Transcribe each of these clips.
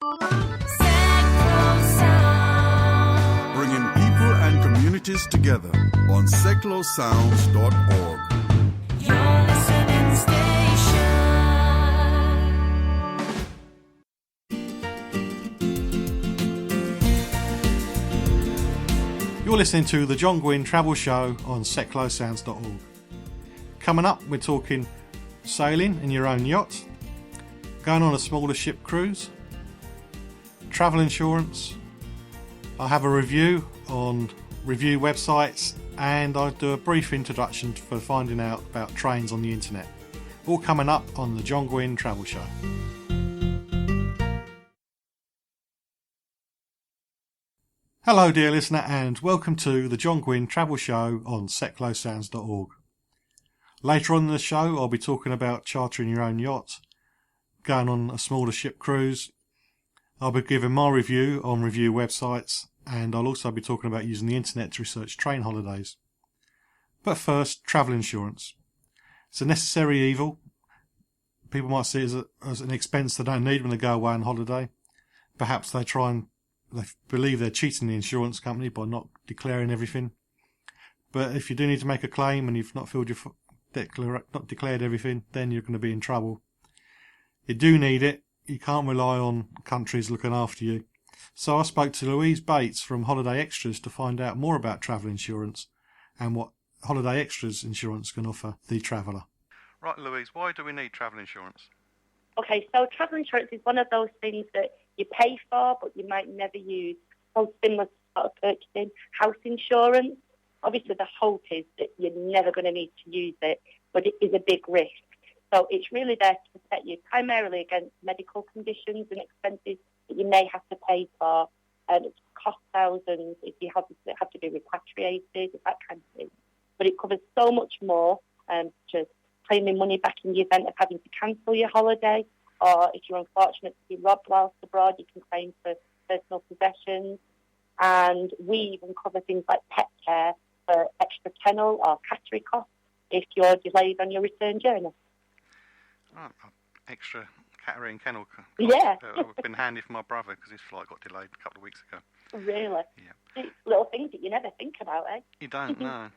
Bringing people and communities together on seclosounds.org. Your listening station. You're listening to the Guinn Travel Show on seclosounds.org. Coming up, we're talking sailing in your own yacht, going on a smaller ship cruise, travel insurance. I have a review on review websites, and I do a brief introduction for finding out about trains on the internet. All coming up on the Guinn Travel Show. Hello dear listener, and welcome to the Guinn Travel Show on seclosounds.org. Later on in the show I'll be talking about chartering your own yacht, going on a smaller ship cruise. I'll be giving my review on review websites, and I'll also be talking about using the internet to research train holidays. But first, travel insurance. It's a necessary evil. People might see it as an expense they don't need when they go away on holiday. Perhaps they believe they're cheating the insurance company by not declaring everything. But if you do need to make a claim and you've not declared everything, then you're going to be in trouble. You do need it. You can't rely on countries looking after you. So I spoke to Louise Bates from Holiday Extras to find out more about travel insurance and what Holiday Extras insurance can offer the traveller. Right, Louise, why do we need travel insurance? Okay, so travel insurance is one of those things that you pay for but you might never use. So similar to sort of purchasing house insurance. Obviously the hope is that you're never going to need to use it, but it is a big risk. So it's really there to protect you primarily against medical conditions and expenses that you may have to pay for. And it costs thousands if you have to be repatriated, that kind of thing. But it covers so much more, just claiming money back in the event of having to cancel your holiday, or if you're unfortunate to be robbed whilst abroad, you can claim for personal possessions. And we even cover things like pet care for extra kennel or cattery costs if you're delayed on your return journey. Oh, extra cattery and kennel costs. Yeah. It's been handy for my brother because his flight got delayed a couple of weeks ago. Really? Yeah. It's little things that you never think about, eh? You don't, no.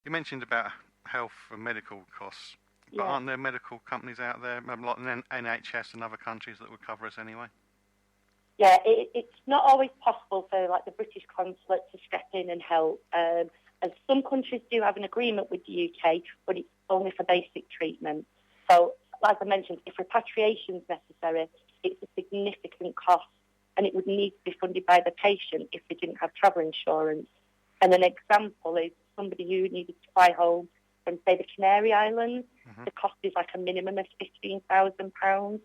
You mentioned about health and medical costs, but aren't there medical companies out there, like NHS and other countries, that would cover us anyway? Yeah, it's not always possible for like the British consulate to step in and help. And some countries do have an agreement with the UK, but it's only for basic treatment. So, as I mentioned, if repatriation is necessary, it's a significant cost, and it would need to be funded by the patient if they didn't have travel insurance. And an example is somebody who needed to fly home from, say, the Canary Islands. Mm-hmm. The cost is like a minimum of £15,000.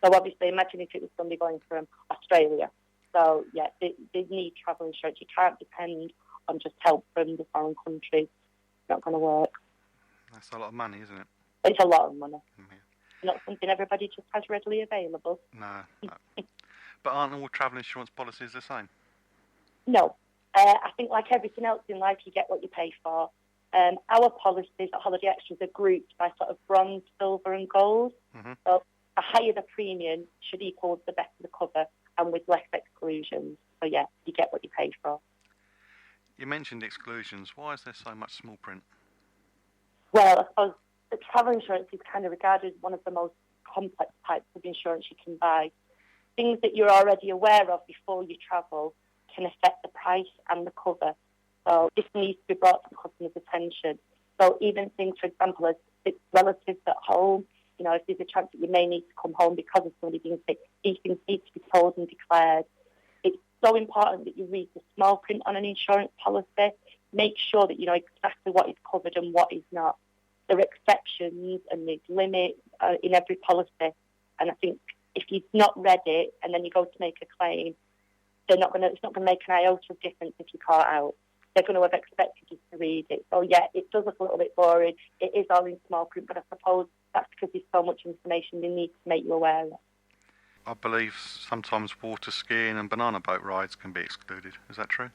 So obviously, imagine if it was somebody going from Australia. So, yeah, they need travel insurance. You can't depend on just help from the foreign countries. It's not going to work. That's a lot of money, isn't it? It's a lot of money. Yeah. Not something everybody just has readily available. No. But aren't all travel insurance policies the same? No. I think like everything else in life, you get what you pay for. Our policies at Holiday Extras are grouped by sort of bronze, silver and gold. Mm-hmm. So the higher the premium should equal the better the cover and with less exclusions. So yeah, you get what you pay for. You mentioned exclusions. Why is there so much small print? Well, I suppose the travel insurance is kind of regarded as one of the most complex types of insurance you can buy. Things that you're already aware of before you travel can affect the price and the cover. So this needs to be brought to the customer's attention. So even things, for example, as relatives at home, you know, if there's a chance that you may need to come home because of somebody being sick, these things need to be told and declared. It's so important that you read the small print on an insurance policy. Make sure that you know exactly what is covered and what is not. There are exceptions and there's limits in every policy. And I think if you've not read it and then you go to make a claim, it's not going to make an iota of difference if you caught out. They're going to have expected you to read it. So yeah, it does look a little bit boring. It is all in small print, but I suppose that's because there's so much information they need to make you aware of. I believe sometimes water skiing and banana boat rides can be excluded. Is that true?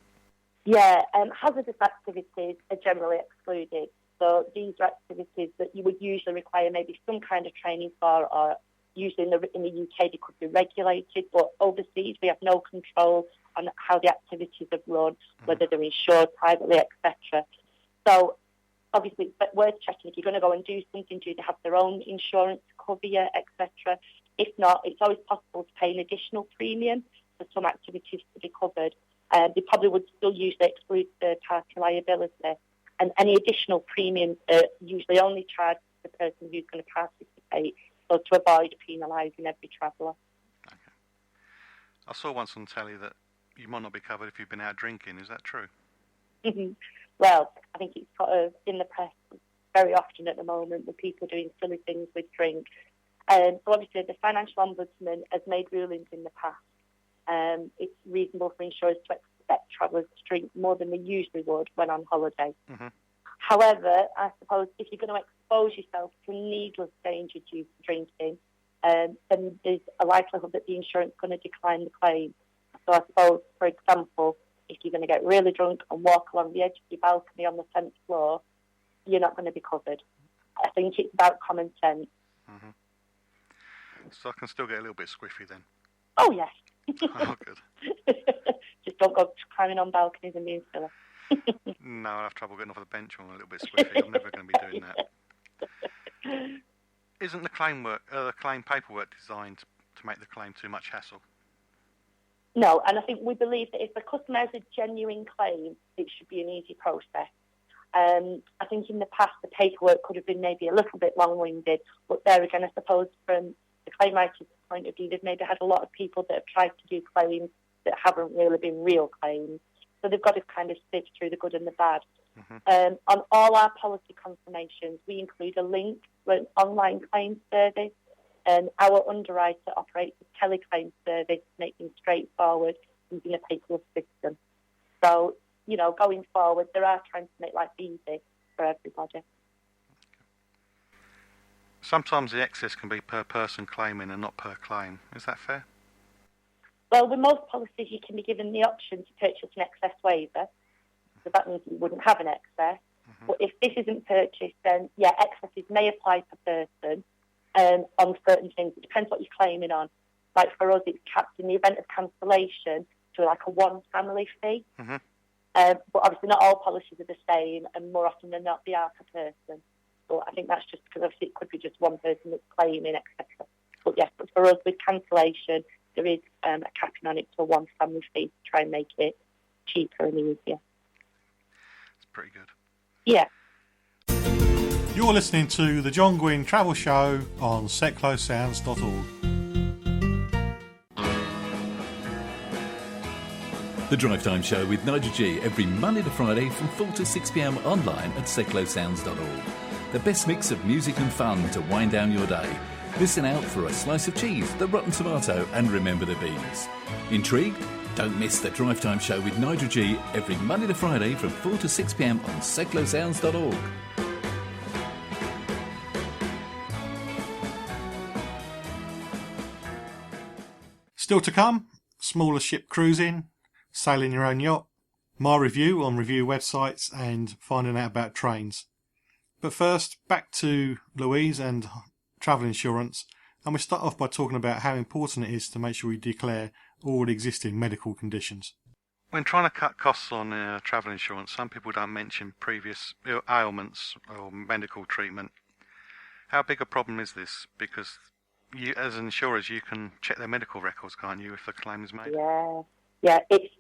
Yeah, hazardous activities are generally excluded. So these are activities that you would usually require maybe some kind of training for or usually in the UK they could be regulated, but overseas we have no control on how the activities are run, whether they're insured privately, etc. So obviously it's worth checking if you're going to go and do something, do they have their own insurance to cover you, etc. If not, it's always possible to pay an additional premium for some activities to be covered. They probably would still usually exclude third-party liability, and any additional premiums are usually only charged to the person who's going to participate, so to avoid penalising every traveller. Okay. I saw once on telly that you might not be covered if you've been out drinking. Is that true? Well, I think it's sort of in the press very often at the moment with people doing silly things with drink. So obviously the Financial Ombudsman has made rulings in the past. It's reasonable for insurers to expect travellers to drink more than they usually would when on holiday. However, I suppose if you're going to expose yourself to needless danger due to drinking, then there's a likelihood that the insurance is going to decline the claim. So I suppose, for example, if you're going to get really drunk and walk along the edge of your balcony on the 10th floor, you're not going to be covered. I think it's about common sense. So I can still get a little bit squiffy then? Oh, yes. Oh, good. Just don't go climbing on balconies and being silly. No, I'll have trouble getting off the bench when I'm a little bit squiffy. I'm never going to be doing that. Isn't the claim paperwork designed to make the claim too much hassle? No, and I think we believe that if the customer has a genuine claim, it should be an easy process. I think in the past the paperwork could have been maybe a little bit long-winded, but there again, I suppose from the claim writer's point of view, they've maybe had a lot of people that have tried to do claims that haven't really been real claims. So they've got to kind of sift through the good and the bad. On all our policy confirmations, we include a link to an online claim service, and our underwriter operates a teleclaim service to make things straightforward using a paperless system. So, you know, going forward, they are trying to make life easy for everybody. Sometimes the excess can be per person claiming and not per claim. Is that fair? Well, with most policies, you can be given the option to purchase an excess waiver. So that means you wouldn't have an excess. But if this isn't purchased, then, yeah, excesses may apply per person on certain things. It depends what you're claiming on. Like for us, it's capped in the event of cancellation to like a one family fee. But obviously not all policies are the same, and more often than not, they are per person. But I think that's just because obviously it could be just one person that's claiming, etc. But yes, but for us, with cancellation, there is a capping on it to a one family fee to try and make it cheaper and easier. It's pretty good. Yeah. You're listening to the John Guinn Travel Show on seclosounds.org. The Drive Time Show with Nigel G every Monday to Friday from 4 to 6 p.m. online at seclosounds.org. The best mix of music and fun to wind down your day. Listen out for a slice of cheese, the rotten tomato, and remember the bees. Intrigued? Don't miss the Drive Time Show with Nigel G every Monday to Friday from 4 to 6 p.m. on seclosounds.org. Still to come, smaller ship cruising, sailing your own yacht, my review on review websites, and finding out about trains. But first, back to Louise and travel insurance, and we start off by talking about how important it is to make sure we declare all existing medical conditions. When trying to cut costs on travel insurance, some people don't mention previous ailments or medical treatment. How big a problem is this? Because you, as insurers, you can check their medical records, can't you, if a claim is made? Yeah, it's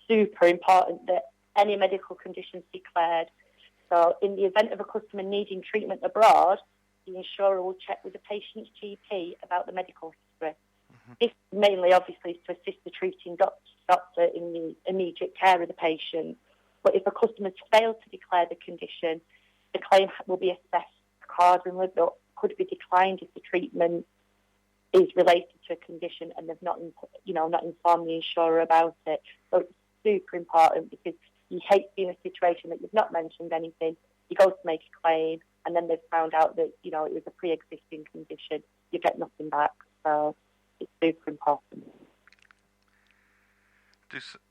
super important that any medical conditions declared. So in the event of a customer needing treatment abroad, the insurer will check with the patient's GP about the medical history. This mainly, obviously, is to assist the treating doctor in the immediate care of the patient. But if a customer's failed to declare the condition, the claim will be assessed accordingly, but could be declined if the treatment is related to a condition and they've not informed the insurer about it. So it's super important, because you hate to be in a situation that you've not mentioned anything, you go to make a claim, and then they've found out that, it was a pre-existing condition. You get nothing back. So it's super important.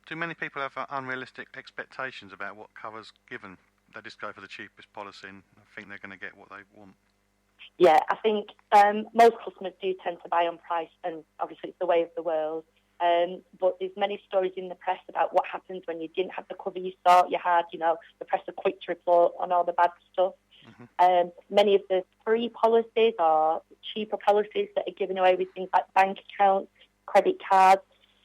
Do many people have unrealistic expectations about what cover's given? They just go for the cheapest policy and think they're going to get what they want. Yeah, I think most customers do tend to buy on price, and obviously it's the way of the world. But there's many stories in the press about what happens when you didn't have the cover you thought you had. The press are quick to report on all the bad stuff. Many of the free policies or cheaper policies that are given away with things like bank accounts, credit cards.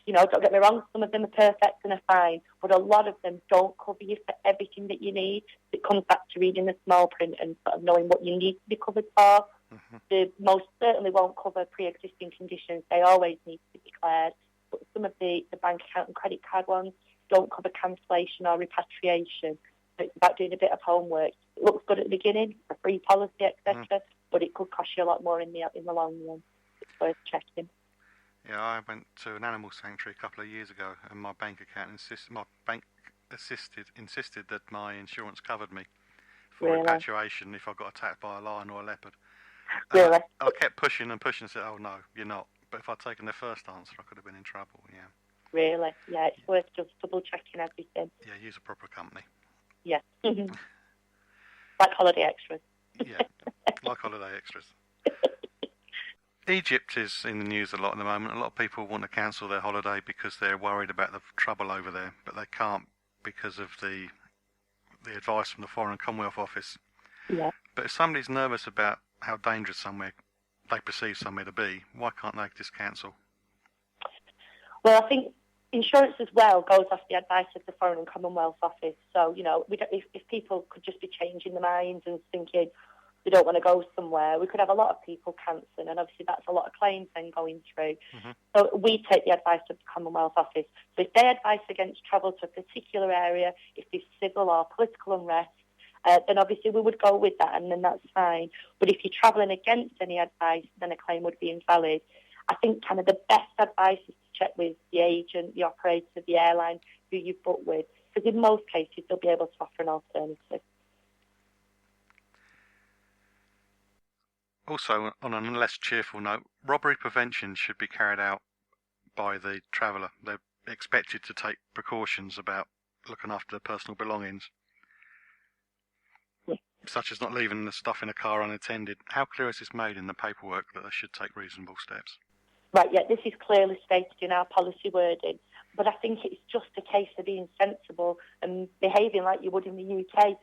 Don't get me wrong, some of them are perfect and are fine, but a lot of them don't cover you for everything that you need. It comes back to reading the small print and sort of knowing what you need to be covered for. They most certainly won't cover pre-existing conditions. They always need to be declared. But some of the bank account and credit card ones don't cover cancellation or repatriation. So it's about doing a bit of homework. It looks good at the beginning, a free policy, etc., but it could cost you a lot more in the long run. It's worth checking. Yeah, I went to an animal sanctuary a couple of years ago, and my bank insisted that my insurance covered me for repatriation if I got attacked by a lion or a leopard. Really? I kept pushing and said, "Oh no, you're not." But if I'd taken the first answer, I could have been in trouble. Yeah. Really? Yeah, it's worth just double checking everything. Yeah, use a proper company. Yeah. Like holiday extras. Yeah, like holiday extras. Egypt is in the news a lot at the moment. A lot of people want to cancel their holiday because they're worried about the trouble over there, but they can't because of the advice from the Foreign Commonwealth Office. Yeah. But if somebody's nervous about how dangerous somewhere they perceive somewhere to be, why can't they just cancel? Well, I think insurance as well goes off the advice of the Foreign and Commonwealth Office. So, if people could just be changing their minds and thinking they don't want to go somewhere, we could have a lot of people cancelling, and obviously that's a lot of claims then going through. So we take the advice of the Commonwealth Office. So if they advise against travel to a particular area, if there's civil or political unrest, then obviously we would go with that, and then that's fine. But if you're travelling against any advice, then a claim would be invalid. I think kind of the best advice is to check with the agent, the operator, the airline, who you've booked with, because in most cases they'll be able to offer an alternative. Also, on a less cheerful note, robbery prevention should be carried out by the traveller. They're expected to take precautions about looking after their personal belongings, such as not leaving the stuff in a car unattended. How clear is this made in the paperwork that they should take reasonable steps? Right, yeah, this is clearly stated in our policy wording, but I think it's just a case of being sensible and behaving like you would in the UK.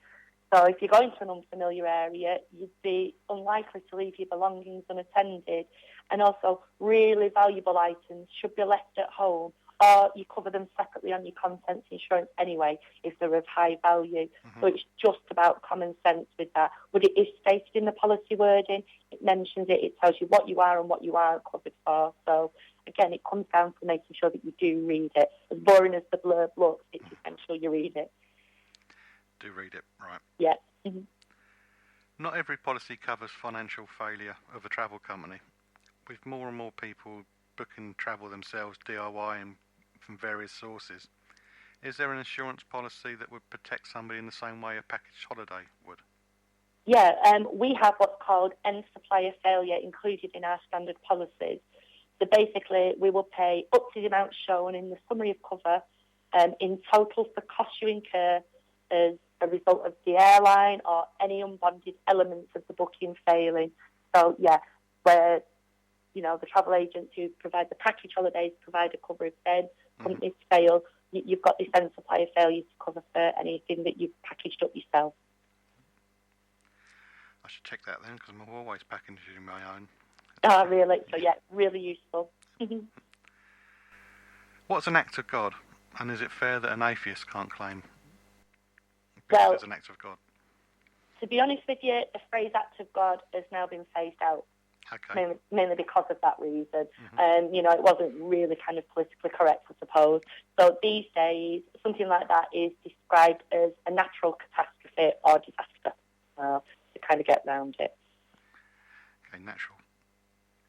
So if you're going to an unfamiliar area, you'd be unlikely to leave your belongings unattended, and also really valuable items should be left at home, or you cover them separately on your contents insurance anyway if they're of high value. So it's just about common sense with that. But it is stated in the policy wording, it mentions it, it tells you what you are and what you aren't covered for. So again, it comes down to making sure that you do read it. As boring as the blurb looks, it's essential you read it. Do read it, right. Yeah. Not every policy covers financial failure of a travel company. With more and more people booking travel themselves DIY and from various sources, is there an insurance policy that would protect somebody in the same way a packaged holiday would? Yeah, we have what's called end supplier failure included in our standard policies. So basically, we will pay up to the amount shown in the summary of cover in total for costs you incur as a result of the airline or any unbonded elements of the booking failing. So, yeah, where the travel agents who provide the package holidays provide a cover if then companies fail, you've got this end supplier failure to cover for anything that you've packaged up yourself. I should check that then, because I'm always packaging my own. Oh, really? So, yeah, really useful. What's an act of God, and is it fair that an atheist can't claim Well, it's an act of God? To be honest with you, the phrase act of God has now been phased out. Okay. Mainly because of that reason. It wasn't really kind of politically correct, I suppose. So these days, something like that is described as a natural catastrophe or disaster, to kind of get around it. Okay, natural.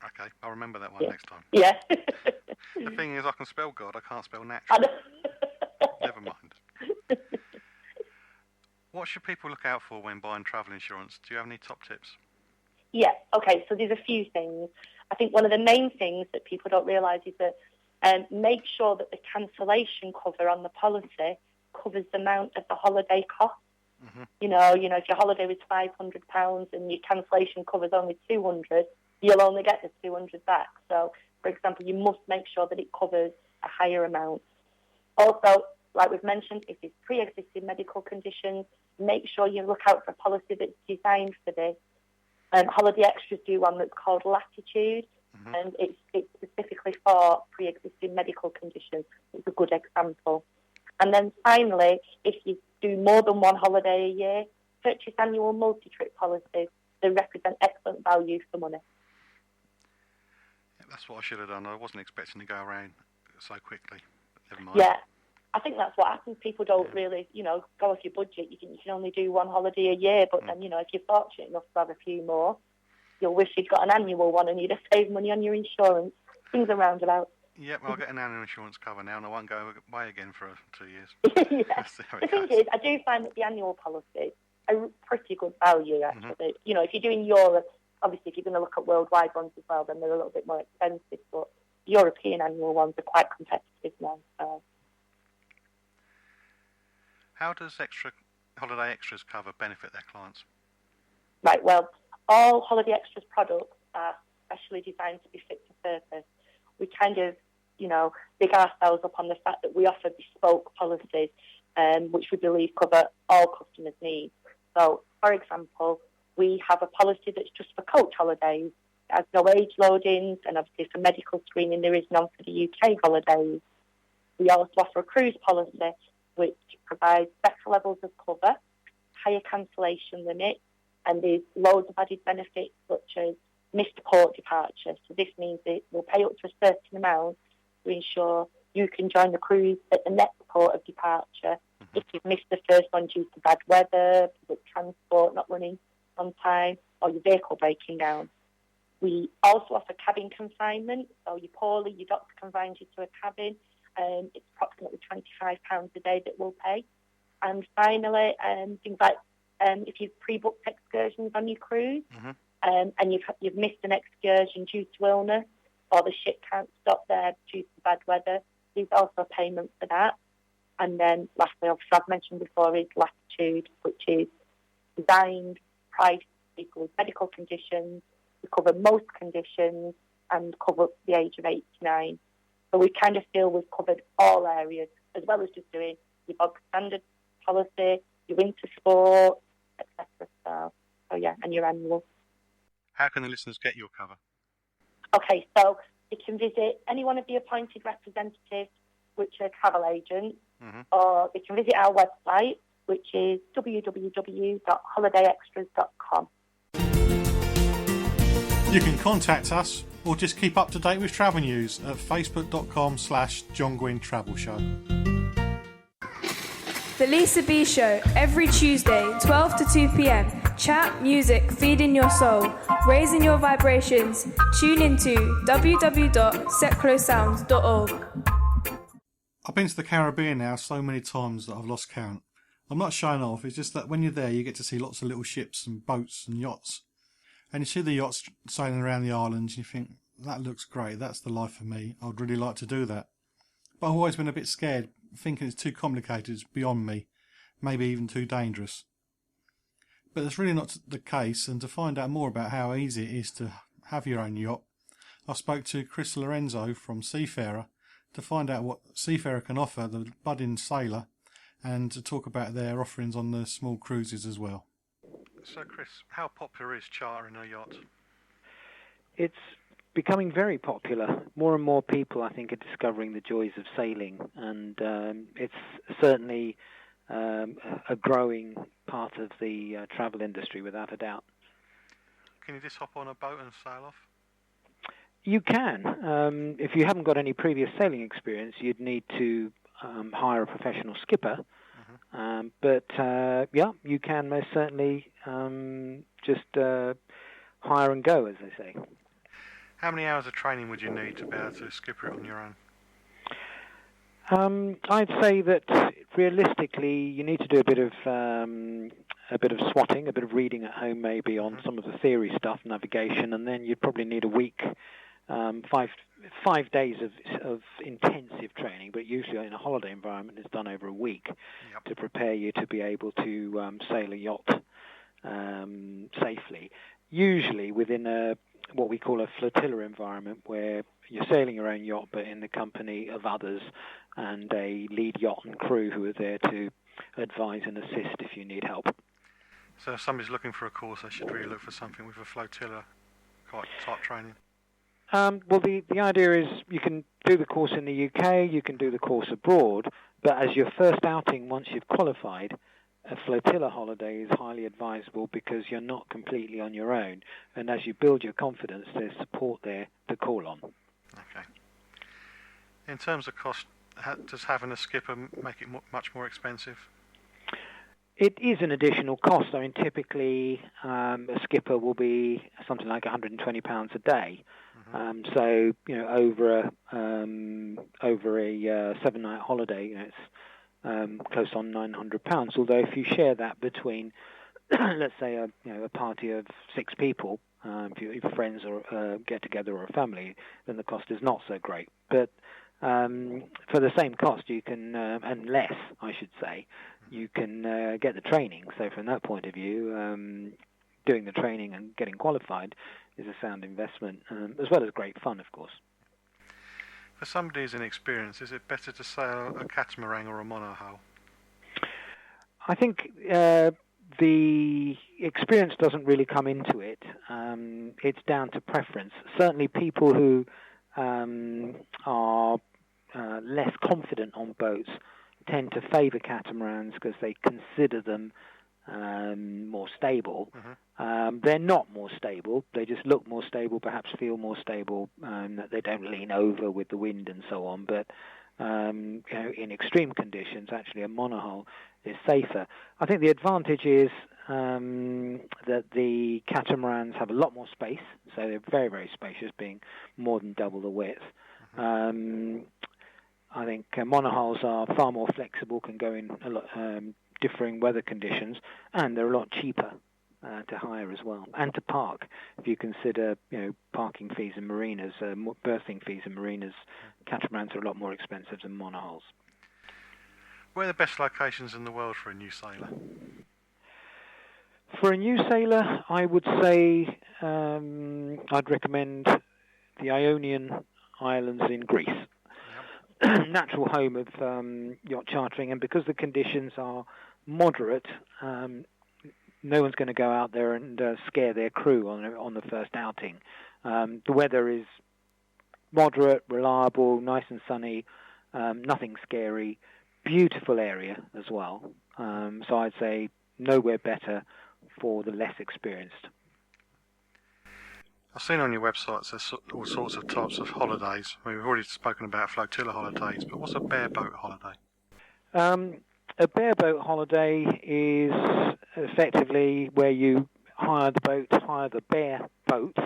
Okay, I'll remember that one next time. Yeah. The thing is, I can spell God, I can't spell natural. Never mind. What should people look out for when buying travel insurance? Do you have any top tips? Yeah, okay, so there's a few things. I think one of the main things that people don't realise is that make sure that the cancellation cover on the policy covers the amount of the holiday cost. You know, if your holiday was £500 and your cancellation covers only 200, you'll only get the 200 back. So, for example, you must make sure that it covers a higher amount. Also, like we've mentioned, if it's pre-existing medical conditions, make sure you look out for a policy that's designed for this. Holiday Extras do one that's called Latitude, and it's specifically for pre-existing medical conditions. It's a good example. And then finally, if you do more than one holiday a year, purchase annual multi-trip policies. They represent excellent value for money. Yeah, that's what I should have done. I wasn't expecting to go around so quickly. But never mind. Yeah, I think that's what happens. People don't really, go off your budget. You think you can only do one holiday a year, but then, if you're fortunate enough to have a few more, you'll wish you'd got an annual one and you'd have saved money on your insurance. Things are roundabout. Yeah, well, I'll get an annual insurance cover now and I won't go away again for 2 years. Yeah. The thing is, I do find that the annual policies are pretty good value, actually. If you're doing Europe, obviously if you're going to look at worldwide ones as well, then they're a little bit more expensive, but European annual ones are quite competitive now. So. How does Holiday Extras cover benefit their clients? Right, well, all Holiday Extras products are specially designed to be fit for purpose. We kind of, big ourselves up on the fact that we offer bespoke policies, which we believe cover all customers' needs. So, for example, we have a policy that's just for coach holidays. It has no age loadings, and obviously for medical screening, there is none for the UK holidays. We also offer a cruise policy, which provides better levels of cover, higher cancellation limits, and there's loads of added benefits such as missed port departure. So this means it will pay up to a certain amount to ensure you can join the cruise at the next port of departure if you've missed the first one due to bad weather, public transport not running on time, or your vehicle breaking down. We also offer cabin confinement. So you're poorly, your doctor confines you to a cabin. It's approximately £25 a day that we'll pay. And finally, things like if you've pre-booked excursions on your cruise, and you've missed an excursion due to illness, or the ship can't stop there due to bad weather, there's also payment for that. And then lastly, obviously I've mentioned before, is Latitude, which is designed, priced for people with medical conditions. We cover most conditions and cover up to the age of 89. So we kind of feel we've covered all areas, as well as just doing your bog standard policy, your winter sport, etc. So yeah, and your annual. How can the listeners get your cover? Okay, so you can visit any one of the appointed representatives, which are travel agents, or they can visit our website, which is www.holidayextras.com. You can contact us or just keep up to date with travel news at facebook.com/John Guinn Travel Show. The Lisa B Show, every Tuesday, 12 to 2 p.m. Chat, music, feeding your soul, raising your vibrations. Tune into www.seclosounds.org. I've been to the Caribbean now so many times that I've lost count. I'm not showing off, it's just that when you're there you get to see lots of little ships and boats and yachts. And you see the yachts sailing around the islands and you think, that looks great, that's the life for me, I'd really like to do that. But I've always been a bit scared, thinking it's too complicated, it's beyond me, maybe even too dangerous. But that's really not the case, and to find out more about how easy it is to have your own yacht, I spoke to Chris Lorenzo from Seafarer to find out what Seafarer can offer the budding sailor and to talk about their offerings on the small cruises as well. So Chris, how popular is chartering a yacht? It's becoming very popular. More and more people, I think, are discovering the joys of sailing, and it's certainly a growing part of the travel industry, without a doubt. Can you just hop on a boat and sail off? You can. If you haven't got any previous sailing experience, you'd need to hire a professional skipper. But you can most certainly just hire and go, as they say. How many hours of training would you need to be able to skipper it on your own? I'd say that realistically, you need to do a bit of swatting, a bit of reading at home, maybe on some of the theory stuff, navigation, and then you'd probably need a week five days of intensive training, but usually in a holiday environment it's done over a week to prepare you to be able to sail a yacht safely. Usually within what we call a flotilla environment, where you're sailing your own yacht but in the company of others and a lead yacht and crew who are there to advise and assist if you need help. So if somebody's looking for a course, they should really look for something with a flotilla type training. Well, the idea is you can do the course in the UK, you can do the course abroad, but as your first outing, once you've qualified, a flotilla holiday is highly advisable because you're not completely on your own. And as you build your confidence, there's support there to call on. Okay. In terms of cost, does having a skipper make it much more expensive? It is an additional cost. I mean, typically a skipper will be something like £120 a day. So over a 7-night holiday, it's close on £900. Although if you share that between, let's say, a party of 6 people, if your friends or get together or a family, then the cost is not so great. But for the same cost, you can, and less, I should say, you can get the training. So from that point of view, doing the training and getting qualified is a sound investment, as well as great fun, of course. For somebody who's inexperienced, is it better to sail a catamaran or a monohull? I think the experience doesn't really come into it. It's down to preference. Certainly people who are less confident on boats tend to favour catamarans because they consider them more stable. They're not more stable. They just look more stable, perhaps feel more stable, that they don't lean over with the wind and so on. But in extreme conditions, actually a monohull is safer. I think the advantage is that the catamarans have a lot more space, so they're very, very spacious, being more than double the width. I think monohulls are far more flexible, can go in a lot differing weather conditions, and they're a lot cheaper to hire as well, and to park. If you consider, parking fees in marinas, berthing fees in marinas, catamarans are a lot more expensive than monohulls. Where are the best locations in the world for a new sailor? For a new sailor, I would say I'd recommend the Ionian Islands in Greece. Natural home of yacht chartering, and because the conditions are moderate, no one's going to go out there and scare their crew on the first outing. The weather is moderate, reliable, nice and sunny, nothing scary, beautiful area as well. So I'd say nowhere better for the less experienced. I've seen on your websites there's all sorts of types of holidays. We've already spoken about flotilla holidays, but what's a bareboat holiday? A bareboat holiday is effectively where you hire the bare boat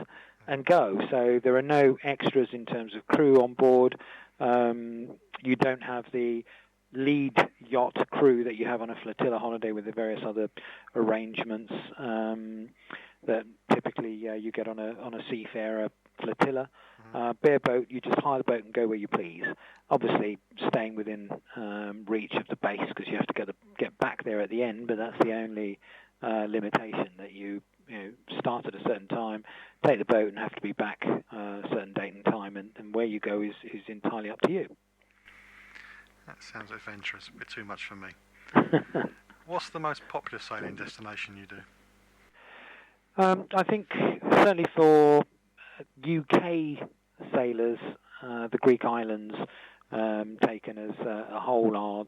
and go. So there are no extras in terms of crew on board. You don't have the lead yacht crew that you have on a flotilla holiday with the various other arrangements that typically you get on a Seafarer flotilla. Bareboat, you just hire the boat and go where you please. Obviously, staying within reach of the base because you have to get back there at the end. But that's the only limitation, that you start at a certain time, take the boat, and have to be back a certain date and time. And where you go is entirely up to you. That sounds adventurous, a bit too much for me. What's the most popular sailing destination you do? I think certainly for UK sailors, the Greek islands, taken as a whole, are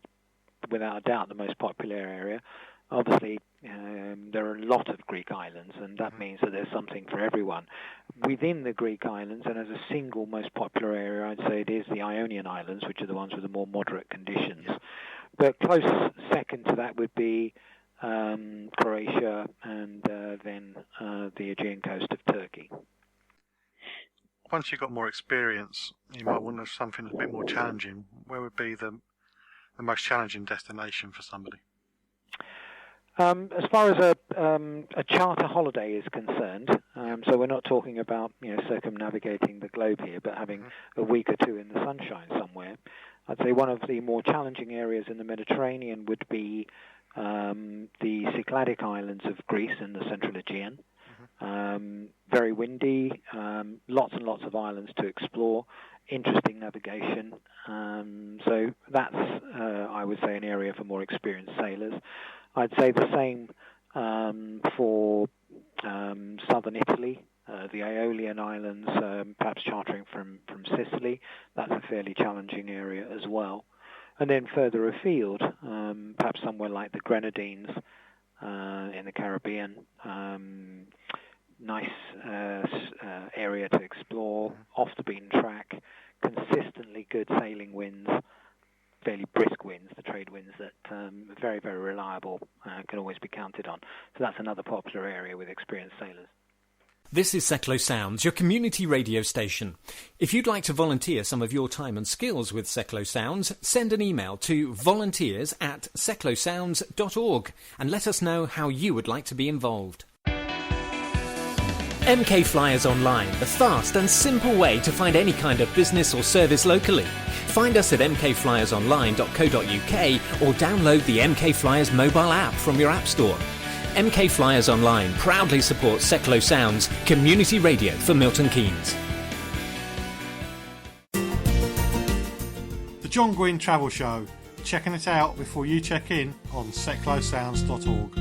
without a doubt the most popular area. Obviously, there are a lot of Greek islands, and that means that there's something for everyone. Within the Greek islands, and as a single most popular area, I'd say it is the Ionian Islands, which are the ones with the more moderate conditions. But close second to that would be Croatia, and then the Aegean coast of Turkey. Once you've got more experience, you might want something a bit more challenging. Where would be the most challenging destination for somebody? As far as a charter holiday is concerned, so we're not talking about circumnavigating the globe here, but having a week or two in the sunshine somewhere. I'd say one of the more challenging areas in the Mediterranean would be the Cycladic islands of Greece and the Central Aegean. Very windy, lots and lots of islands to explore, interesting navigation. So that's, I would say, an area for more experienced sailors. I'd say the same for southern Italy, the Aeolian Islands, perhaps chartering from Sicily. That's a fairly challenging area as well. And then further afield, perhaps somewhere like the Grenadines in the Caribbean. Nice area to explore, off the beaten track, consistently good sailing winds, fairly brisk winds, the trade winds that are very, very reliable, can always be counted on. So that's another popular area with experienced sailors. This is Seclo Sounds, your community radio station. If you'd like to volunteer some of your time and skills with Seclo Sounds, send an email to volunteers@seclosounds.org and let us know how you would like to be involved. MK Flyers Online, the fast and simple way to find any kind of business or service locally. Find us at mkflyersonline.co.uk or download the MK Flyers mobile app from your app store. MK Flyers Online proudly supports Seclo Sounds, community radio for Milton Keynes. The John Guinn Travel Show. Checking it out before you check in on seclosounds.org.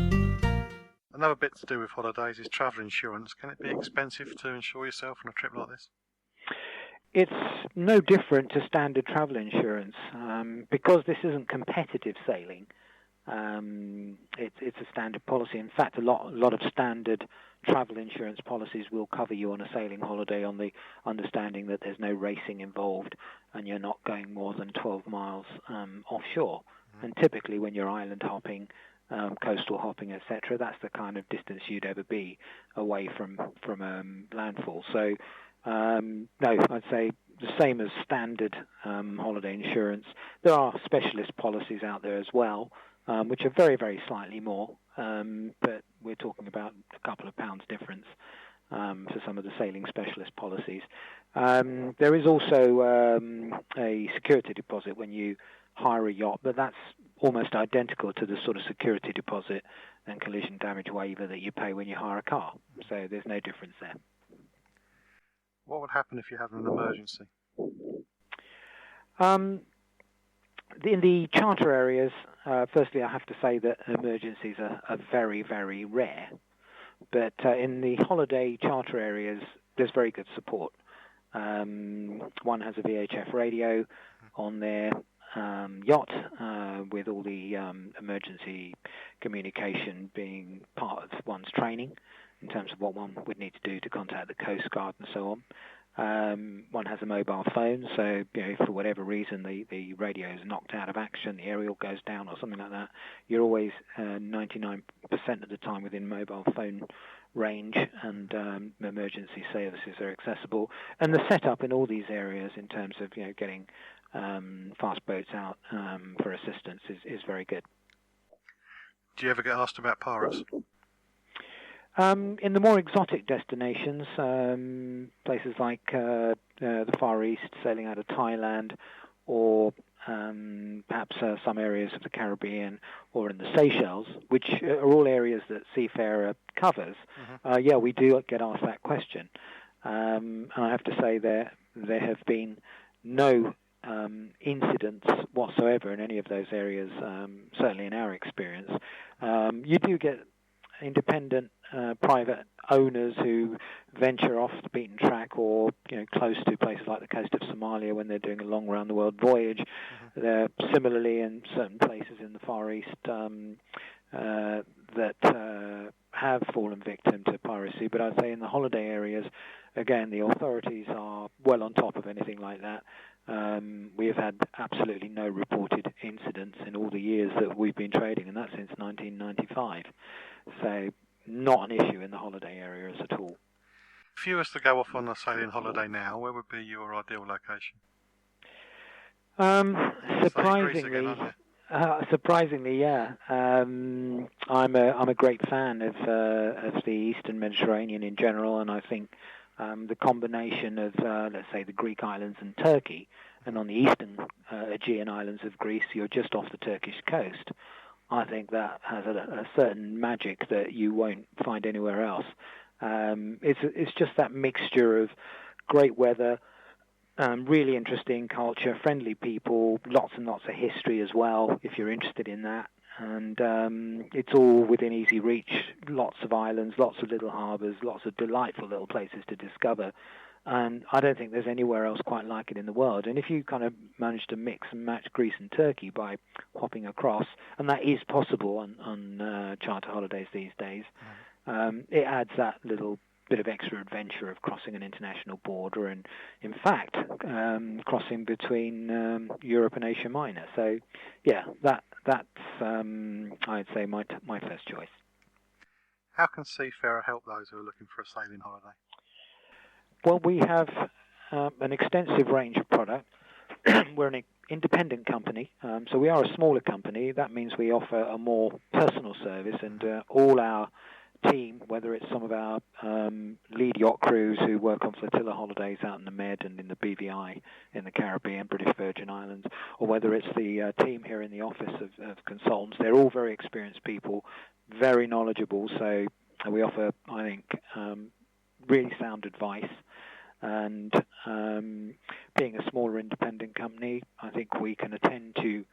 Another bit to do with holidays is travel insurance. Can it be expensive to insure yourself on a trip like this? It's no different to standard travel insurance. Because this isn't competitive sailing, it's a standard policy. In fact, a lot of standard travel insurance policies will cover you on a sailing holiday on the understanding that there's no racing involved and you're not going more than 12 miles offshore. And typically when you're island hopping, coastal hopping, etc., that's the kind of distance you'd ever be away from landfall. So, no, I'd say the same as standard holiday insurance. There are specialist policies out there as well, which are very, very slightly more, but we're talking about a couple of pounds difference for some of the sailing specialist policies. There is also a security deposit when you hire a yacht, but that's almost identical to the sort of security deposit and collision damage waiver that you pay when you hire a car. So there's no difference there. What would happen if you had an emergency? In the charter areas, firstly, I have to say that emergencies are very, very rare. But in the holiday charter areas, there's very good support. One has a VHF radio on their yacht with all the emergency communication being part of one's training in terms of what one would need to do to contact the Coast Guard and so on. One has a mobile phone, so if for whatever reason the radio is knocked out of action, the aerial goes down or something like that, you're always 99% of the time within mobile phone range, and emergency services are accessible. And the setup in all these areas in terms of getting fast boats out for assistance is very good. Do you ever get asked about pirates? In the more exotic destinations, places like the Far East, sailing out of Thailand, or perhaps some areas of the Caribbean or in the Seychelles, which are all areas that Seafarer covers, we do get asked that question. And I have to say there have been no incidents whatsoever in any of those areas, certainly in our experience. You do get independent private owners who venture off the beaten track or close to places like the coast of Somalia when they're doing a long round the world voyage. They're similarly in certain places in the Far East that have fallen victim to piracy, but I'd say in the holiday areas, again, the authorities are well on top of anything like that. We have had absolutely no reported incidents in all the years that we've been trading, and that's since 1995. So not an issue in the holiday areas at all. If you was to go off on a sailing holiday now, where would be your ideal location? Surprisingly, Surprisingly, yeah. I'm a great fan of the Eastern Mediterranean in general, and I think the combination of let's say the Greek islands and Turkey, and on the eastern Aegean islands of Greece, you're just off the Turkish coast. I think that has a certain magic that you won't find anywhere else. It's just that mixture of great weather, really interesting culture, friendly people, lots and lots of history as well, if you're interested in that. And it's all within easy reach, lots of islands, lots of little harbours, lots of delightful little places to discover. And I don't think there's anywhere else quite like it in the world. And if you kind of manage to mix and match Greece and Turkey by hopping across, and that is possible on charter holidays these days, it adds that little bit of extra adventure of crossing an international border and, in fact, crossing between Europe and Asia Minor. So, yeah, that's I'd say my first choice. How can Seafarer help those who are looking for a sailing holiday? Well, we have an extensive range of product. We're an independent company, so we are a smaller company. That means we offer a more personal service, and all our team, whether it's some of our lead yacht crews who work on flotilla holidays out in the Med and in the BVI in the Caribbean, British Virgin Islands, or whether it's the team here in the office of consultants, they're all very experienced people, very knowledgeable. So we offer, I think, really sound advice. And being a smaller independent company, I think we can attend to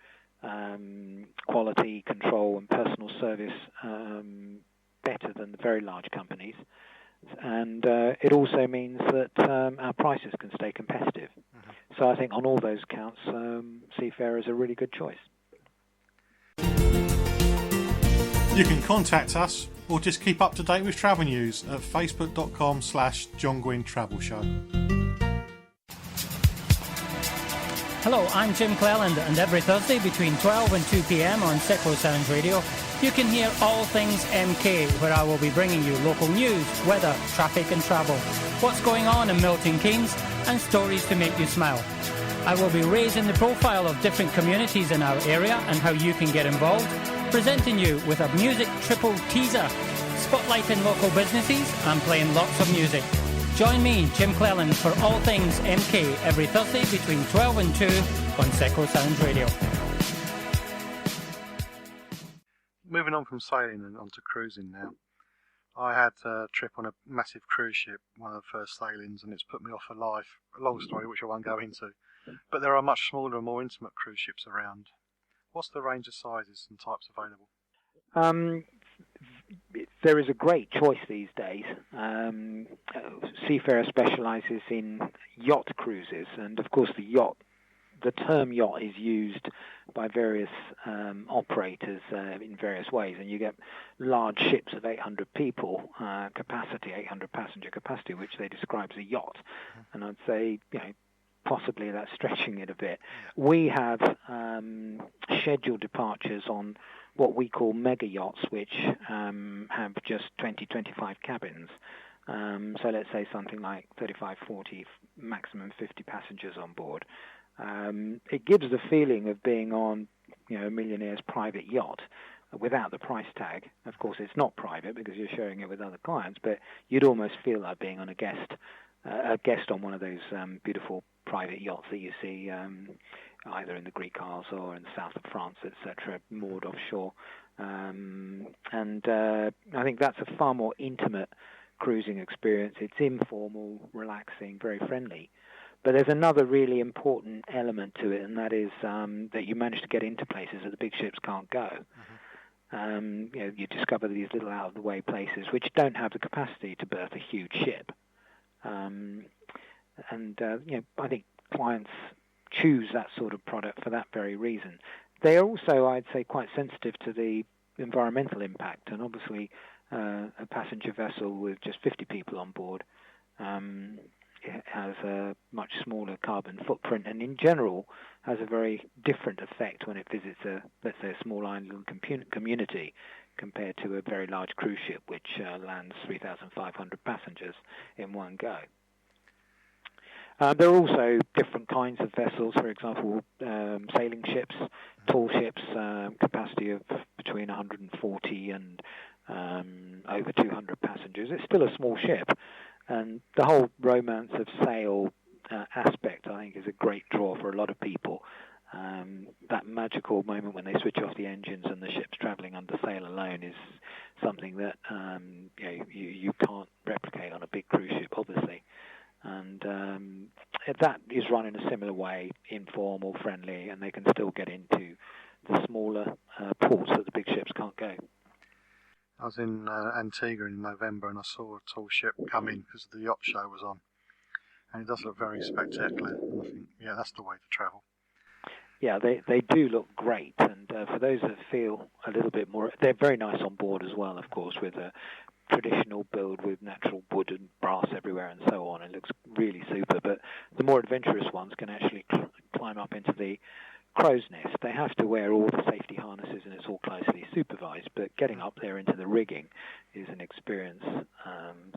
quality control and personal service better than the very large companies. And it also means that our prices can stay competitive. So I think on all those counts, Seafarer is a really good choice. You can contact us or just keep up to date with travel news at facebook.com/John Guinn Travel Show. Hello, I'm Jim Cleland, and every Thursday between 12 and 2 p.m. on Secklo Sounds Radio, you can hear all things MK, where I will be bringing you local news, weather, traffic and travel, what's going on in Milton Keynes, and stories to make you smile. I will be raising the profile of different communities in our area and how you can get involved, presenting you with a music triple teaser, spotlighting local businesses and playing lots of music. Join me, Jim Cleland, for all things MK every Thursday between 12 and 2 on Secklo Sounds Radio. Moving on from sailing and onto cruising now. I had a trip on a massive cruise ship, one of the first sailings, and it's put me off for life. A long story which I won't go into. But there are much smaller and more intimate cruise ships around. What's the range of sizes and types available? There is a great choice these days. Seafarer specialises in yacht cruises, and of course the term yacht is used by various operators in various ways, and you get large ships of 800 people capacity, 800 passenger capacity, which they describe as a yacht. And I'd say, possibly that's stretching it a bit. We have scheduled departures on what we call mega yachts, which have just 20, 25 cabins. So let's say something like 35, 40, maximum 50 passengers on board. It gives the feeling of being on, a millionaire's private yacht without the price tag. Of course, it's not private because you're sharing it with other clients, but you'd almost feel like being on a guest on one of those beautiful private yachts that you see either in the Greek Isles or in the south of France, etc., moored offshore. And I think that's a far more intimate cruising experience. It's informal, relaxing, very friendly. But there's another really important element to it, and that is that you manage to get into places that the big ships can't go. You discover these little out-of-the-way places which don't have the capacity to berth a huge ship. I think clients choose that sort of product for that very reason. They are also, I'd say, quite sensitive to the environmental impact, and obviously a passenger vessel with just 50 people on board has a much smaller carbon footprint, and in general has a very different effect when it visits let's say a small island community compared to a very large cruise ship which lands 3,500 passengers in one go. There are also different kinds of vessels, for example, sailing ships, tall ships, capacity of between 140 and over 200 passengers. It's still a small ship, and the whole romance of sail aspect, I think, is a great draw for a lot of people. That magical moment when they switch off the engines and the ship's travelling under sail alone is something that you can't replicate on a big cruise ship, obviously. And that is run in a similar way, informal, friendly, and they can still get into the smaller ports that the big ships can't go. I was in Antigua in November and I saw a tall ship come in because the yacht show was on. And it does look very spectacular. And I think, yeah, that's the way to travel. Yeah, they do look great. And for those that feel a little bit more, they're very nice on board as well, of course, with a traditional build with natural wood and brass everywhere and so on. It looks really super. But the more adventurous ones can actually climb up into the crow's nest. They have to wear all the safety harnesses and it's all closely supervised. But getting up there into the rigging is an experience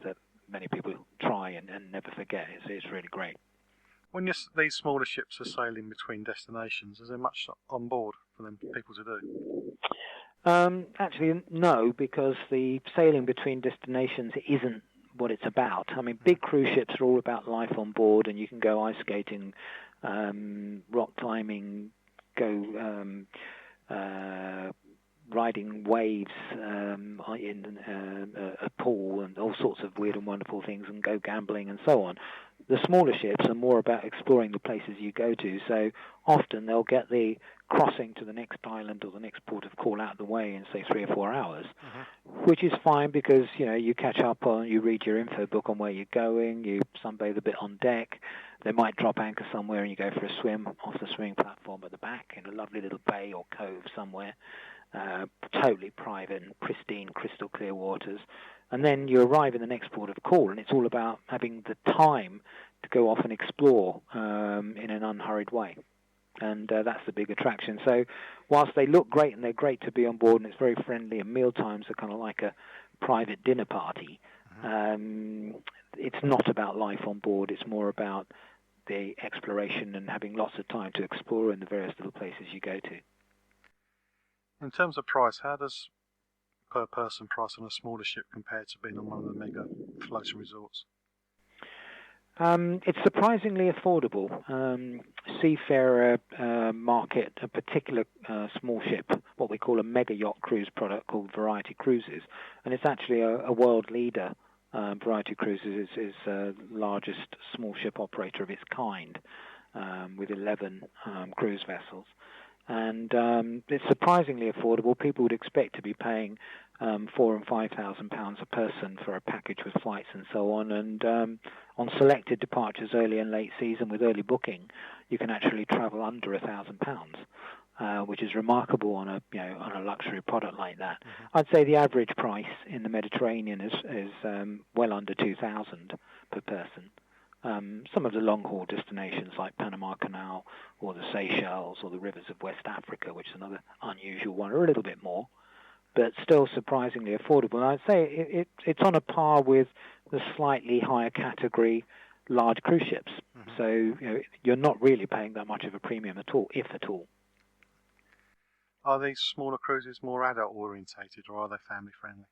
that many people try and never forget. It's really great. When these smaller ships are sailing between destinations, is there much on board for them people to do? Actually, no, because the sailing between destinations isn't what it's about. I mean, big cruise ships are all about life on board, and you can go ice skating, rock climbing, go riding waves in a pool and all sorts of weird and wonderful things, and go gambling and so on. The smaller ships are more about exploring the places you go to, so often they'll get the crossing to the next island or the next port of call out of the way in, say, 3 or 4 hours, which is fine because, you catch up on, you read your info book on where you're going, you sunbathe a bit on deck, they might drop anchor somewhere and you go for a swim off the swimming platform at the back in a lovely little bay or cove somewhere, totally private and pristine, crystal clear waters. And then you arrive in the next port of call, and it's all about having the time to go off and explore in an unhurried way. And that's the big attraction. So whilst they look great and they're great to be on board and it's very friendly and meal times are kind of like a private dinner party, it's not about life on board. It's more about the exploration and having lots of time to explore in the various little places you go to. In terms of price, how does per person price on a smaller ship compared to being on one of the mega floating resorts? It's surprisingly affordable. Seafarer market a particular small ship, what we call a mega yacht cruise product called Variety Cruises, and it's actually a world leader. Variety Cruises is the largest small ship operator of its kind, with 11 cruise vessels. And it's surprisingly affordable. People would expect to be paying £4,000 and £5,000 a person for a package with flights and so on. And on selected departures early and late season with early booking, you can actually travel under £1,000, which is remarkable on a luxury product like that. I'd say the average price in the Mediterranean is well under £2,000 per person. Some of the long-haul destinations like Panama Canal or the Seychelles or the rivers of West Africa, which is another unusual one, are a little bit more, but still surprisingly affordable. And I'd say it's on a par with the slightly higher category large cruise ships. So you're not really paying that much of a premium at all, if at all. Are these smaller cruises more adult-orientated or are they family-friendly?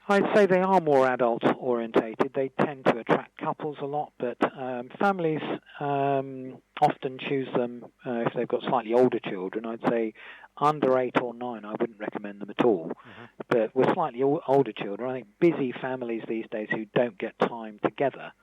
I'd say they are more adult-orientated. They tend to attract couples a lot, but families often choose them if they've got slightly older children. I'd say under 8 or 9, I wouldn't recommend them at all. But with slightly older children, I think busy families these days who don't get time together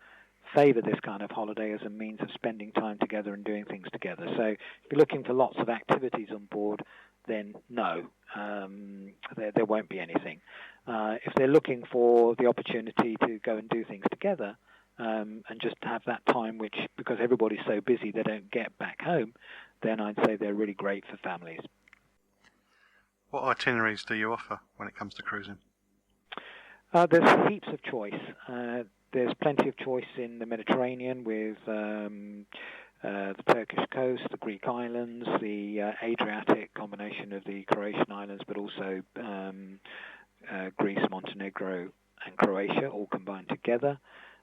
favour this kind of holiday as a means of spending time together and doing things together. So if you're looking for lots of activities on board, then no, there won't be anything. If they're looking for the opportunity to go and do things together and just have that time, which, because everybody's so busy they don't get back home, then I'd say they're really great for families. What itineraries do you offer when it comes to cruising? There's heaps of choice. There's plenty of choice in the Mediterranean with the Turkish coast, the Greek islands, the Adriatic combination of the Croatian islands, but also Greece, Montenegro and Croatia all combined together.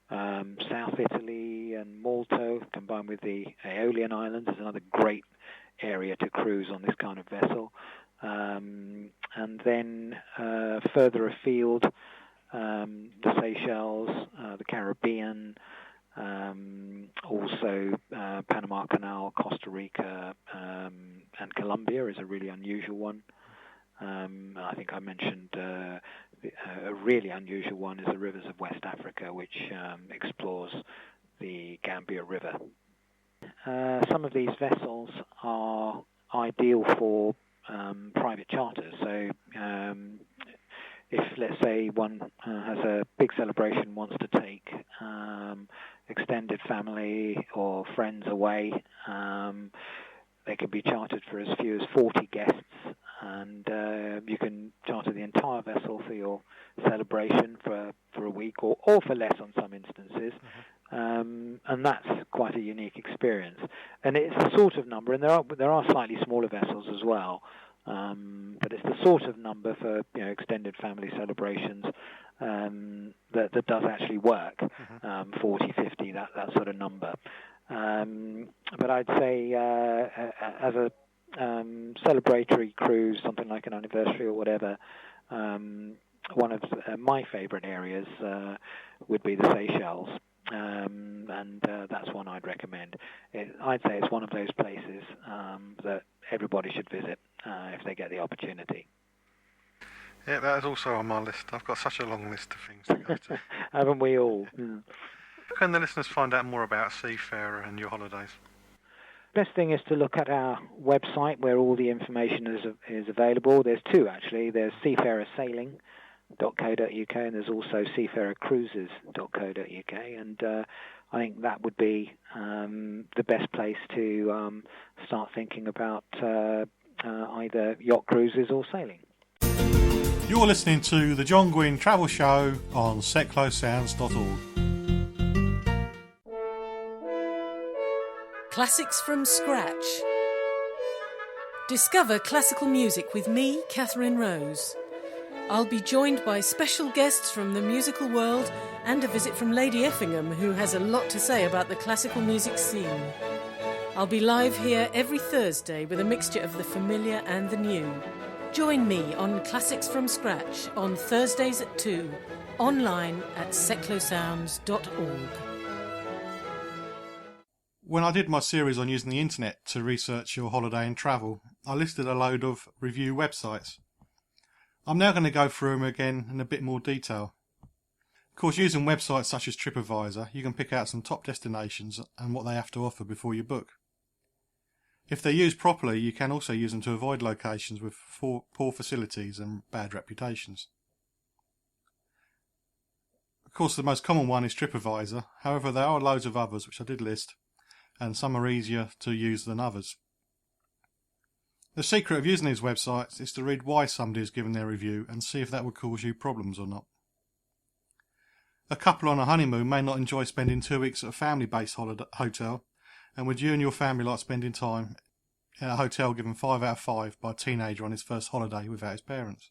South Italy and Malta, combined with the Aeolian Islands, is another great area to cruise on this kind of vessel. And then further afield, the Seychelles, the Caribbean, also Panama Canal, Costa Rica, and Colombia is a really unusual one. I think I mentioned a really unusual one is the rivers of West Africa, which explores the Gambia River. Some of these vessels are ideal for private charters. So if, let's say, one has a big celebration, wants to take extended family or friends away, they can be chartered for as few as 40 guests, and you can charter the entire vessel for your celebration for a week or for less on some instances. And that's quite a unique experience. And it's the sort of number, and there are slightly smaller vessels as well, but it's the sort of number for extended family celebrations that does actually work. 40, 50, that sort of number. But I'd say as a celebratory cruise, something like an anniversary or whatever, one of my favourite areas would be the Seychelles. And that's one I'd recommend. I'd say it's one of those places that everybody should visit if they get the opportunity. Yeah, that is also on my list. I've got such a long list of things to go to. Haven't we all? Mm. Can the listeners find out more about Seafarer and your holidays? Best thing is to look at our website where all the information is available. There's two actually. There's seafarersailing.co.uk and there's also seafarercruises.co.uk, and I think that would be the best place to start thinking about either yacht cruises or sailing. You're listening to the John Guinn Travel Show on seclosounds.org. Classics from scratch. Discover classical music with me, Catherine Rose. I'll be joined by special guests from the musical world and a visit from Lady Effingham, who has a lot to say about the classical music scene. I'll be live here every Thursday with a mixture of the familiar and the new. Join me on Classics from Scratch on Thursdays at 2, online at seclosounds.org. When I did my series on using the internet to research your holiday and travel, I listed a load of review websites. I'm now going to go through them again in a bit more detail. Of course, using websites such as TripAdvisor, you can pick out some top destinations and what they have to offer before you book. If they're used properly, you can also use them to avoid locations with poor facilities and bad reputations. Of course, the most common one is TripAdvisor. However, there are loads of others which I did list, and some are easier to use than others. The secret of using these websites is to read why somebody has given their review and see if that would cause you problems or not. A couple on a honeymoon may not enjoy spending 2 weeks at a family-based hotel, and would you and your family like spending time in a hotel given 5 out of 5 by a teenager on his first holiday without his parents?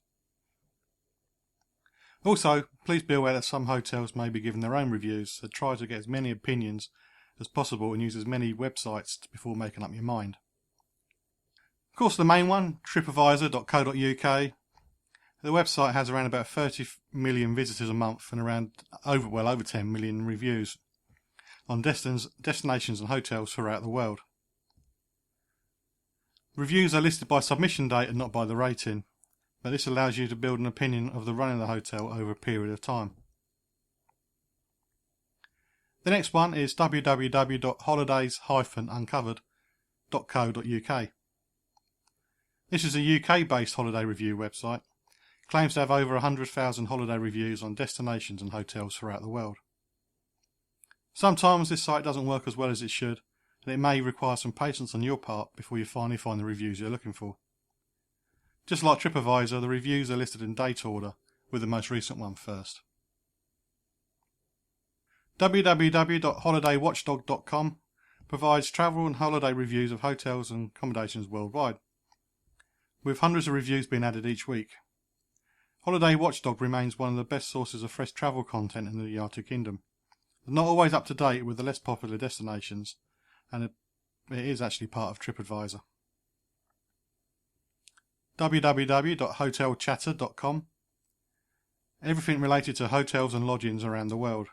Also, please be aware that some hotels may be giving their own reviews, so try to get as many opinions as possible and use as many websites before making up your mind. Of course, the main one, tripadvisor.co.uk. The website has around about 30 million visitors a month and around over 10 million reviews on destinations and hotels throughout the world. Reviews are listed by submission date and not by the rating, but this allows you to build an opinion of the running of the hotel over a period of time. The next one is www.holidays-uncovered.co.uk. This is a UK-based holiday review website. It claims to have over 100,000 holiday reviews on destinations and hotels throughout the world. Sometimes this site doesn't work as well as it should, and it may require some patience on your part before you finally find the reviews you're looking for. Just like TripAdvisor, the reviews are listed in date order, with the most recent one first. www.holidaywatchdog.com provides travel and holiday reviews of hotels and accommodations worldwide, with hundreds of reviews being added each week. Holiday Watchdog remains one of the best sources of fresh travel content in the United Kingdom. Not always up to date with the less popular destinations, and it is actually part of TripAdvisor. www.hotelchatter.com. Everything related to hotels and lodgings around the world.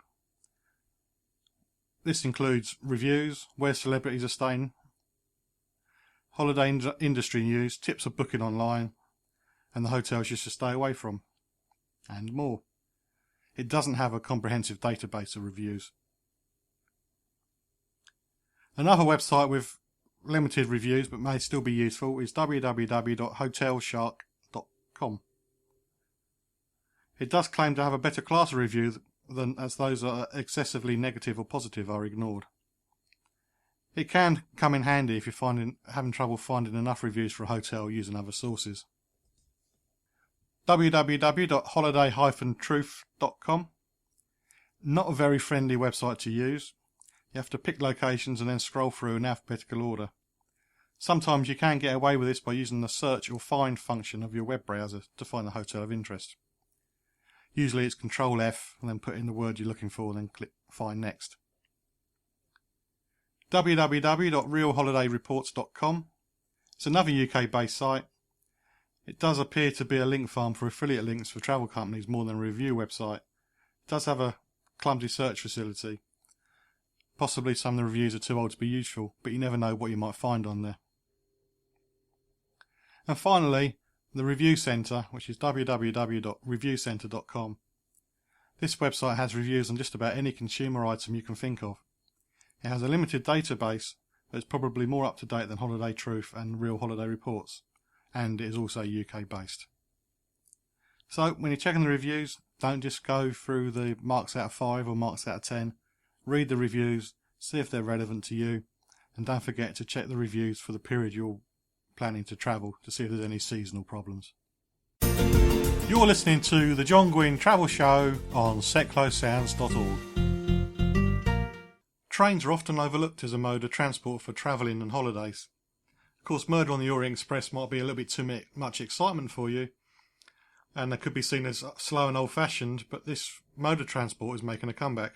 This includes reviews, where celebrities are staying, holiday industry news, tips of booking online, and the hotels you should stay away from, and more. It doesn't have a comprehensive database of reviews. Another website with limited reviews but may still be useful is www.hotelshark.com. It does claim to have a better class of review than as those that are excessively negative or positive are ignored. It can come in handy if you're having trouble finding enough reviews for a hotel using other sources. www.holiday-truth.com. Not a very friendly website to use. You have to pick locations and then scroll through in alphabetical order. Sometimes you can get away with this by using the search or find function of your web browser to find the hotel of interest. Usually it's Control F and then put in the word you're looking for and then click Find Next. www.realholidayreports.com. It's another UK based site. It does appear to be a link farm for affiliate links for travel companies more than a review website. It does have a clumsy search facility. Possibly some of the reviews are too old to be useful, but you never know what you might find on there. And finally, the Review Centre, which is www.reviewcentre.com. This website has reviews on just about any consumer item you can think of. It has a limited database, but it's probably more up to date than Holiday Truth and Real Holiday Reports, and it is also UK based. So when you're checking the reviews, don't just go through the marks out of 5 or marks out of 10. Read the reviews, see if they're relevant to you, and don't forget to check the reviews for the period you're planning to travel to see if there's any seasonal problems. You're listening to the John Guinn Travel Show on seclosounds.org. Trains are often overlooked as a mode of transport for travelling and holidays. Of course, Murder on the Orient Express might be a little bit too much excitement for you, and they could be seen as slow and old-fashioned, but this mode of transport is making a comeback.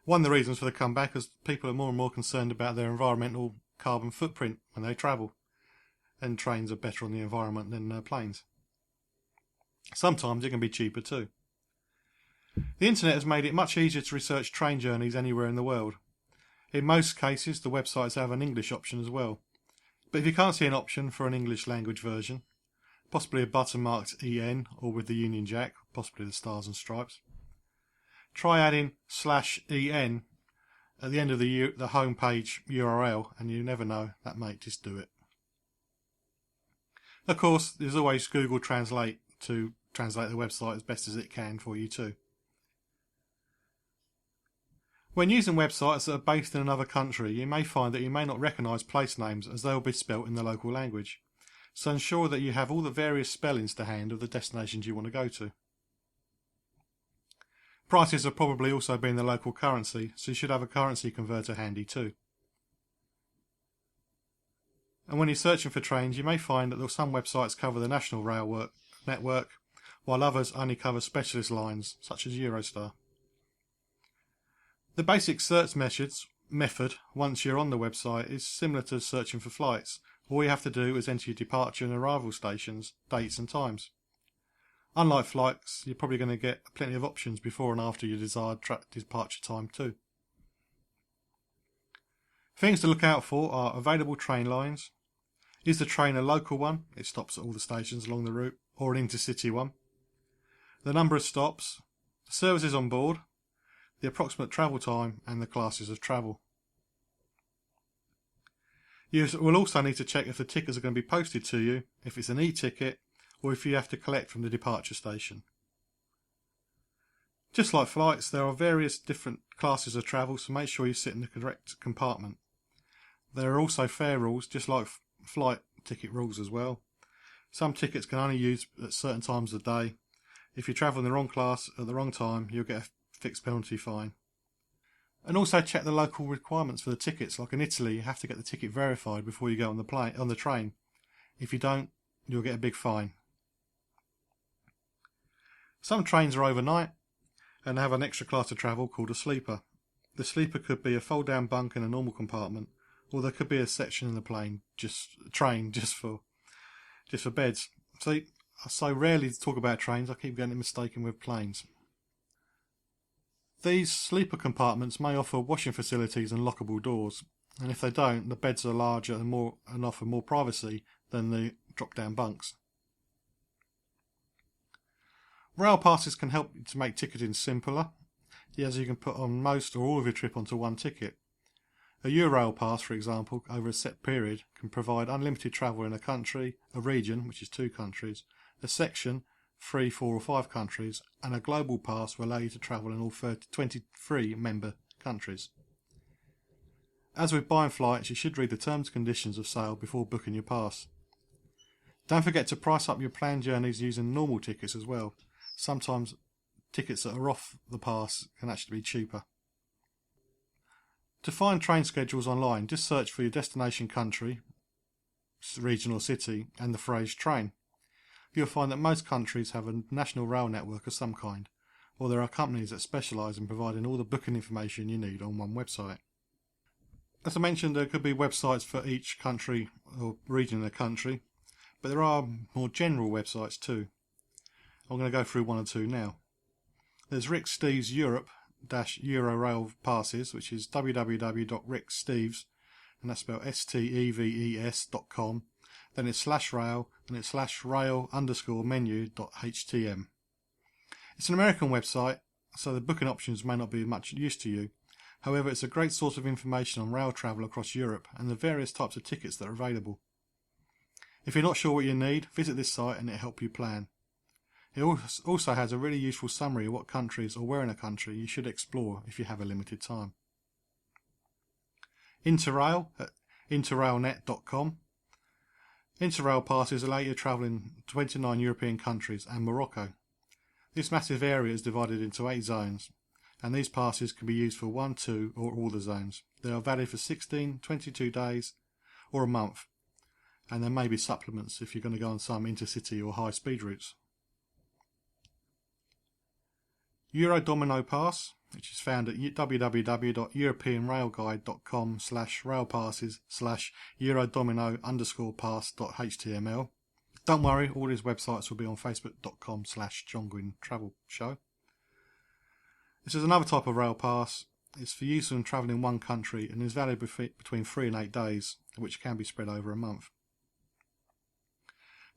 One of the reasons for the comeback is people are more and more concerned about their environmental carbon footprint when they travel, and trains are better on the environment than planes. Sometimes it can be cheaper too. The internet has made it much easier to research train journeys anywhere in the world. In most cases, the websites have an English option as well. But if you can't see an option for an English language version, possibly a button marked EN or with the Union Jack, possibly the Stars and Stripes, try adding /EN at the end of the home page URL, and you never know, that might just do it. Of course, there's always Google Translate to translate the website as best as it can for you too. When using websites that are based in another country, you may find that you may not recognise place names as they will be spelt in the local language. So ensure that you have all the various spellings to hand of the destinations you want to go to. Prices have probably also been the local currency, so you should have a currency converter handy too. And when you're searching for trains, you may find that some websites cover the national rail network, while others only cover specialist lines, such as Eurostar. The basic search method, once you're on the website, is similar to searching for flights. All you have to do is enter your departure and arrival stations, dates and times. Unlike flights, you're probably going to get plenty of options before and after your desired departure time too. Things to look out for are available train lines. Is the train a local one? It stops at all the stations along the route, or an intercity one. The number of stops, the services on board, the approximate travel time, and the classes of travel. You will also need to check if the tickets are going to be posted to you, if it's an e-ticket, or if you have to collect from the departure station. Just like flights, there are various different classes of travel, so make sure you sit in the correct compartment. There are also fare rules, just like flight ticket rules as well. Some tickets can only use at certain times of the day. If you travel in the wrong class at the wrong time, you'll get a fixed penalty fine. And also check the local requirements for the tickets. Like in Italy, you have to get the ticket verified before you go on the train. If you don't, you'll get a big fine. Some trains are overnight, and have an extra class of travel called a sleeper. The sleeper could be a fold-down bunk in a normal compartment, or there could be a section in the train just for beds. See, I so rarely talk about trains, I keep getting it mistaken with planes. These sleeper compartments may offer washing facilities and lockable doors, and if they don't, the beds are larger and offer more privacy than the drop-down bunks. Rail passes can help to make ticketing simpler, as you can put on most or all of your trip onto one ticket. A Eurail pass, for example, over a set period, can provide unlimited travel in a country, a region, which is 2 countries, a section, 3, 4 or 5 countries, and a global pass will allow you to travel in all 23 member countries. As with buying flights, you should read the terms and conditions of sale before booking your pass. Don't forget to price up your planned journeys using normal tickets as well. Sometimes tickets that are off the pass can actually be cheaper. To find train schedules online, just search for your destination country, region or city, and the phrase train. You'll find that most countries have a national rail network of some kind, or there are companies that specialise in providing all the booking information you need on one website. As I mentioned, there could be websites for each country or region in the country, but there are more general websites too. I'm going to go through one or two now. There's Rick Steves Eurorail passes, which is www.ricksteves, and that's spelled steves.com. Then it's /rail, and it's /rail_menu.htm. It's an American website, so the booking options may not be much use to you. However, it's a great source of information on rail travel across Europe and the various types of tickets that are available. If you're not sure what you need, visit this site and it'll help you plan. It also has a really useful summary of what countries or where in a country you should explore if you have a limited time. Interrail at interrailnet.com. Interrail passes allow you to travel in 29 European countries and Morocco. This massive area is divided into 8 zones, and these passes can be used for 1, 2 or all the zones. They are valid for 16, 22 days or a month, and there may be supplements if you're going to go on some intercity or high speed routes. Eurodomino Pass, which is found at www.europeanrailguide.com/railpasses/eurodomino_pass.html. Don't worry, all these websites will be on facebook.com/John Guinn Travel Show. This is another type of rail pass. It's for use when travelling in one country and is valid between 3 and 8 days, which can be spread over a month.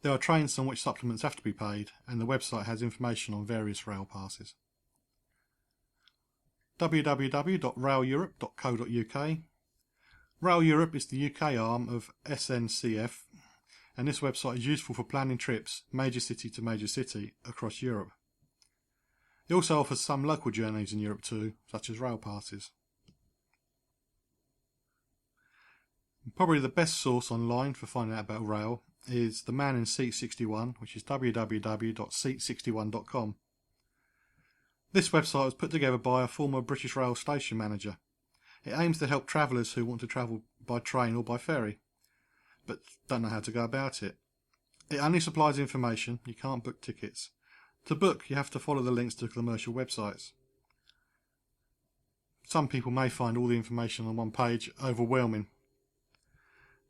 There are trains on which supplements have to be paid, and the website has information on various rail passes. www.raileurope.co.uk. Rail Europe is the UK arm of SNCF, and this website is useful for planning trips major city to major city across Europe. It also offers some local journeys in Europe too, such as rail passes. Probably the best source online for finding out about rail is The Man in Seat 61, which is www.seat61.com. This website was put together by a former British Rail station manager. It aims to help travellers who want to travel by train or by ferry, but don't know how to go about it. It only supplies information, you can't book tickets. To book, you have to follow the links to commercial websites. Some people may find all the information on one page overwhelming,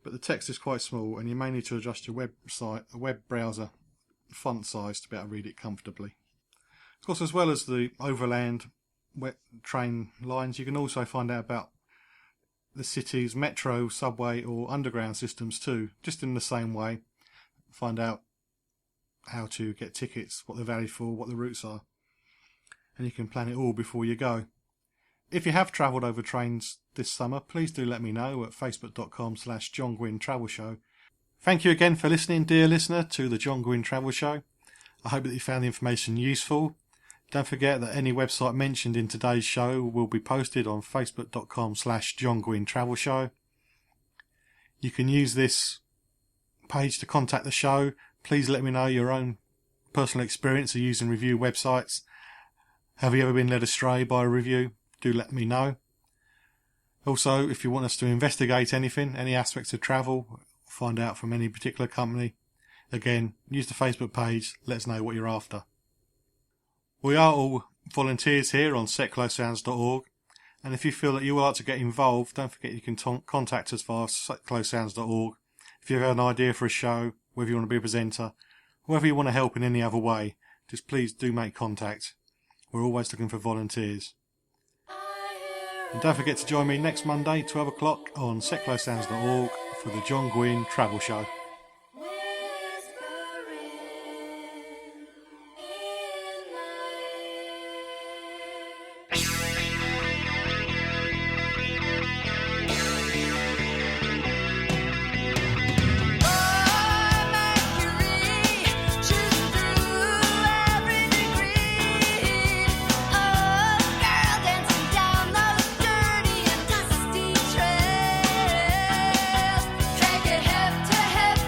but the text is quite small and you may need to adjust your web browser font size to be able to read it comfortably. Of course, as well as the overland train lines, you can also find out about the city's metro, subway or underground systems too, just in the same way. Find out how to get tickets, what they're valid for, what the routes are, and you can plan it all before you go. If you have travelled over trains this summer, please do let me know at facebook.com/John Guinn Travel Show. Thank you again for listening, dear listener, to the John Guinn Travel Show. I hope that you found the information useful. Don't forget that any website mentioned in today's show will be posted on facebook.com/John Guinn Travel Show. You can use this page to contact the show. Please let me know your own personal experience of using review websites. Have you ever been led astray by a review? Do let me know. Also, if you want us to investigate anything, any aspects of travel, find out from any particular company, again, use the Facebook page, let us know what you're after. We are all volunteers here on seclosounds.org. And if you feel that you would like to get involved, don't forget you can contact us via seclosounds.org. If you have an idea for a show, whether you want to be a presenter, whether you want to help in any other way, just please do make contact. We're always looking for volunteers. And don't forget to join me next Monday, 12 o'clock on seclosounds.org for the John Guinn Travel Show. Take it hip to hip.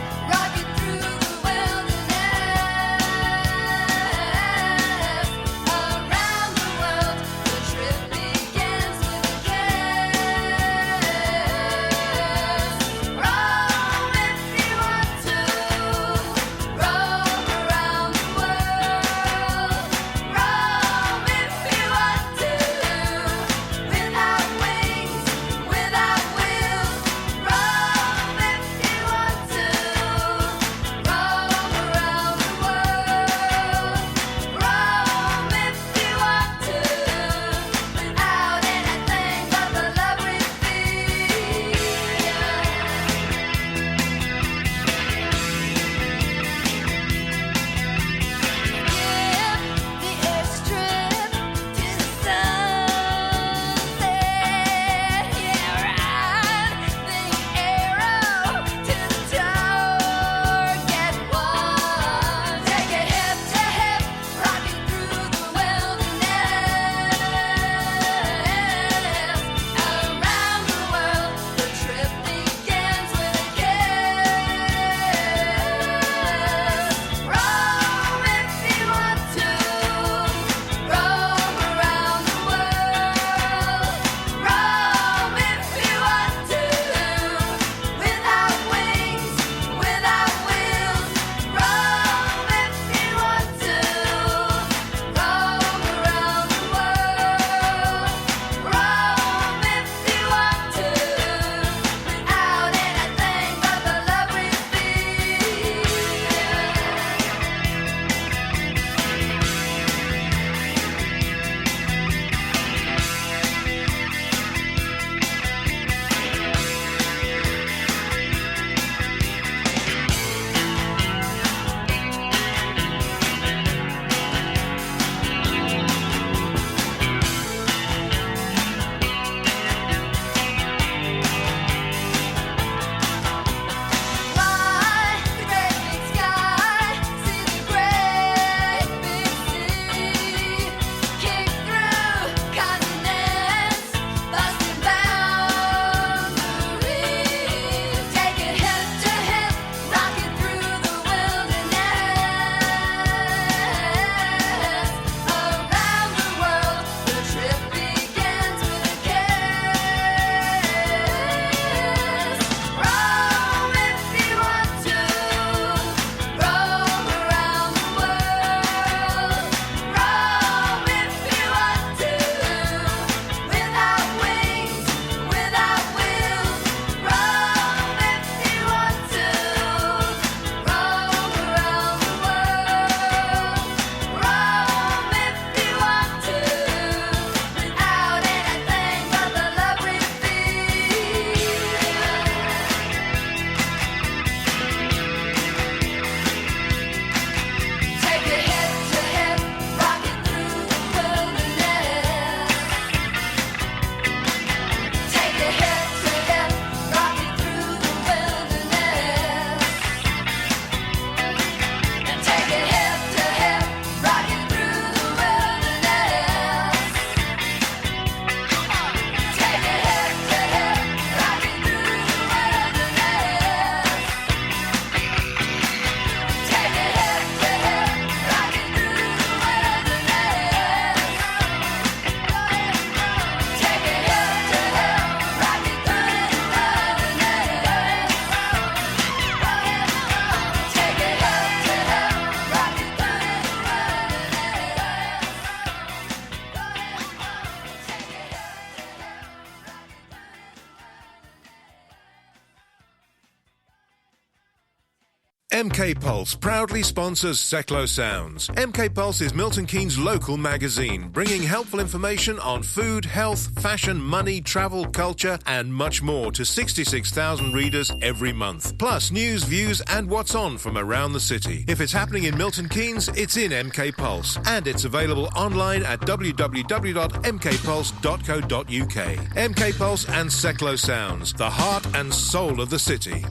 MK Pulse proudly sponsors Seclo Sounds. MK Pulse is Milton Keynes' local magazine, bringing helpful information on food, health, fashion, money, travel, culture, and much more to 66,000 readers every month. Plus news, views, and what's on from around the city. If it's happening in Milton Keynes, it's in MK Pulse, and it's available online at www.mkpulse.co.uk. MK Pulse and Seclo Sounds, the heart and soul of the city.